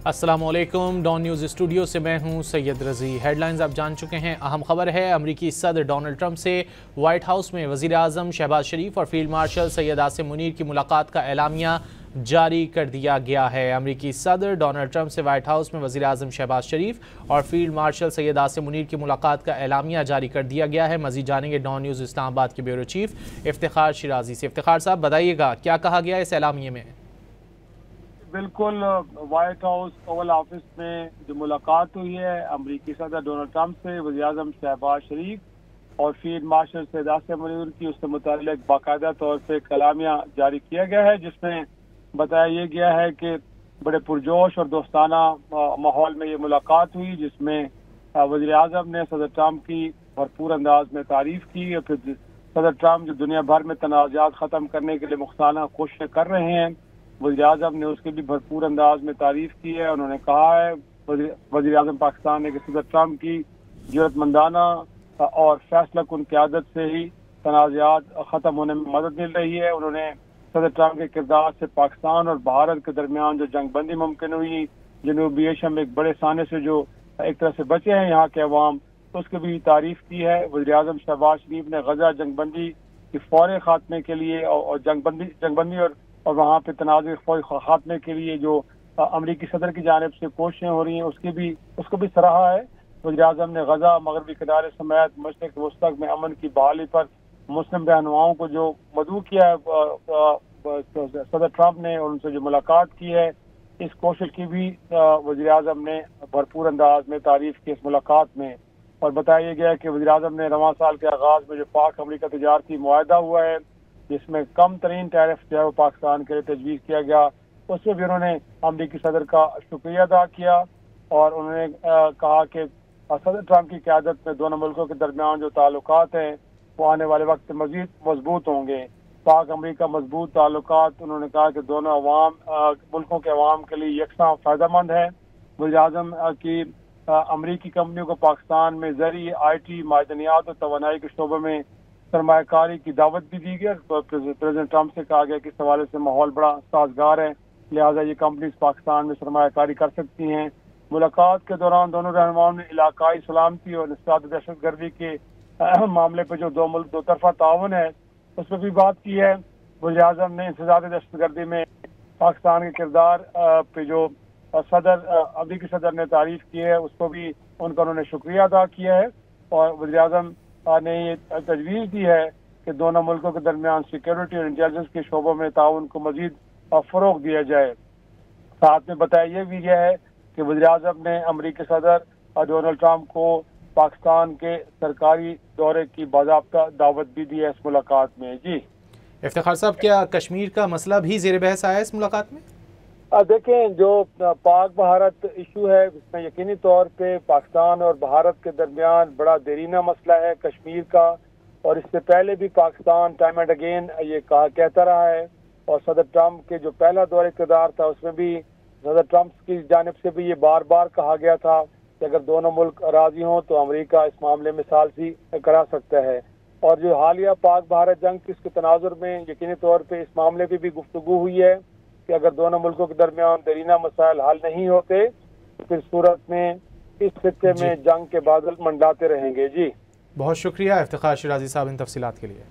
अस्सलामुअलैकुम। Don news studio से मैं हूं सैयद रज़ी। हेडलाइंस आप जान चुके हैं। अहम खबर है, अमरीकी सदर डोनाल्ड ट्रंप से वाइट हाउस में वज़ीर आज़म शहबाज शरीफ और फील्ड मार्शल सैयद आसिम मुनीर की मुलाकात का एलामिया जारी कर दिया गया है। अमरीकी सदर डोनाल्ड ट्रंप से वाइट हाउस में वज़ीर आज़म शहबाज शरीफ और फील्ड मार्शल सैयद आसिम मुनीर की मुलाकात का एलामिया जारी कर दिया गया है। मज़ीद जानेंगे डॉन न्यूज़ इस्लामाबाद के ब्यूरो चीफ इफ्तिखार शिराजी से। इफ्तिखार साहब, बताइएगा क्या कहा गया इस एलामिया में? बिल्कुल, व्हाइट हाउस ओवल ऑफिस में जो मुलाकात हुई है अमरीकी सदर डोनाल्ड ट्रंप से वज़ीर आज़म शहबाज शरीफ और फील्ड मार्शल सैयद आसिम मुनीर की, उससे मुताल्लिक बाकायदा तौर पे कलामिया जारी किया गया है, जिसमें बताया ये गया है कि बड़े पुरजोश और दोस्ताना माहौल में ये मुलाकात हुई, जिसमें वज़ीर आज़म ने सदर ट्रंप की भरपूर अंदाज में तारीफ की और फिर सदर ट्रंप जो दुनिया भर में तनाज़ात ख़त्म करने के लिए मुख्तालिफ कोशिशें कर रहे हैं, वज़ीर आज़म ने उसकी भी भरपूर अंदाज में तारीफ की है। उन्होंने कहा है वज़ीर आज़म पाकिस्तान ने कि सदर ट्रंप की जरूरतमंदाना और फैसला कुन क़यादत से ही तनाज़ात ख़त्म होने में मदद मिल रही है। उन्होंने सदर ट्रंप के किरदार से पाकिस्तान और भारत के दरमियान जो जंग बंदी मुमकिन हुई, जनूबी एशिया में एक बड़े साने से जो एक तरह से बचे हैं यहाँ के अवाम, तो उसकी भी तारीफ की है। वज़ीर आज़म शहबाज शरीफ ने गजा जंग बंदी के फौरी खात्मे के लिए और जंग बंदी और वहाँ पे तनाज़ खात्मे के लिए जो अमरीकी सदर की जानिब से कोशिशें हो रही हैं उसको भी सराहा है। वज़ीर आज़म ने गजा, मगरबी किनारे समेत मशरिक़ वसत में अमन की बहाली पर मुस्लिम रहनुमाओं को जो मदऊ किया है सदर ट्रंप ने और उनसे जो मुलाकात की है, इस कोशिश की भी वज़ीर आज़म ने भरपूर अंदाज में तारीफ की इस मुलाकात में। और बताया गया कि वज़ीर आज़म ने रवां साल के आगाज़ में जो पाक अमरीका तजारती मुआहदा हुआ है, जिसमें कम तरीन टैरिफ जो है वो पाकिस्तान के लिए तजवीज़ किया गया, उसमें भी उन्होंने अमरीकी सदर का शुक्रिया अदा किया और उन्होंने कहा कि सदर ट्रंप की क़यादत में दोनों मुल्कों के दरमियान जो ताल्लुकात हैं वो आने वाले वक्त में मज़ीद मजबूत होंगे। पाक अमरीका मजबूत ताल्लुकात, उन्होंने कहा कि दोनों मुल्कों के अवाम के लिए यकसा फ़ायदेमंद है। वज़ीर आज़म की अमरीकी कंपनियों को पाकिस्तान में ज़री, IT, मादनियात और तवानाई के शोबे में सरमायाकारी की दावत भी दी गई। तो प्रेसिडेंट ट्रंप से कहा गया कि इस हवाले से माहौल बड़ा साजगार है, लिहाजा ये कंपनीज पाकिस्तान में सरमायाकारी कर सकती हैं। मुलाकात के दौरान दोनों रहनुमाओं ने इलाकाई सलामती और निस्बत दहशतगर्दी के मामले पर जो दो तरफा ताउन है उस पर भी बात की है। वज़ीर आज़म ने इंसदाद दहशतगर्दी में पाकिस्तान के किरदार पे जो अमरीकी सदर ने तारीफ की है, उसको भी उन्होंने शुक्रिया अदा किया है। और वज़ीर आज़म ने ये तजवीज़ दी है कि दोनों मुल्कों के दरमियान सिक्योरिटी और इंटेलिजेंस के शोबों में ताउन को मजीद फ़रोग़ दिया जाए। साथ में बताया यह भी गया है कि वज़ीर आज़म ने अमरीकी सदर डोनाल्ड ट्रंप को पाकिस्तान के सरकारी दौरे की बाज़ाब्ता दावत भी दी है इस मुलाकात में। जी इफ्तिखार साहब, क्या कश्मीर का मसला भी ज़ेर बहस आया इस मुलाकात में? देखें, जो पाक भारत इशू है इसमें यकीनी तौर पे पाकिस्तान और भारत के दरमियान बड़ा देरीना मसला है कश्मीर का, और इससे पहले भी पाकिस्तान टाइम एंड अगेन ये कहता रहा है। और सदर ट्रंप के जो पहला दौरे इक़्तिदार था उसमें भी सदर ट्रंप की जानिब से भी ये बार बार कहा गया था कि अगर दोनों मुल्क राजी हों तो अमेरिका इस मामले में सालसी करा सकता है। और जो हालिया पाक भारत जंग की इसके तनाजुर में यकीनी तौर पर इस मामले पर भी गुफ्तगू हुई है कि अगर दोनों मुल्कों के दरमियान देरीना मसाइल हल नहीं होते तो फिर सूरत में इस खित्ते में जंग के बादल मंडराते रहेंगे। जी बहुत शुक्रिया इफ्तिखार शिराजी साहब इन तफसीलात के लिए।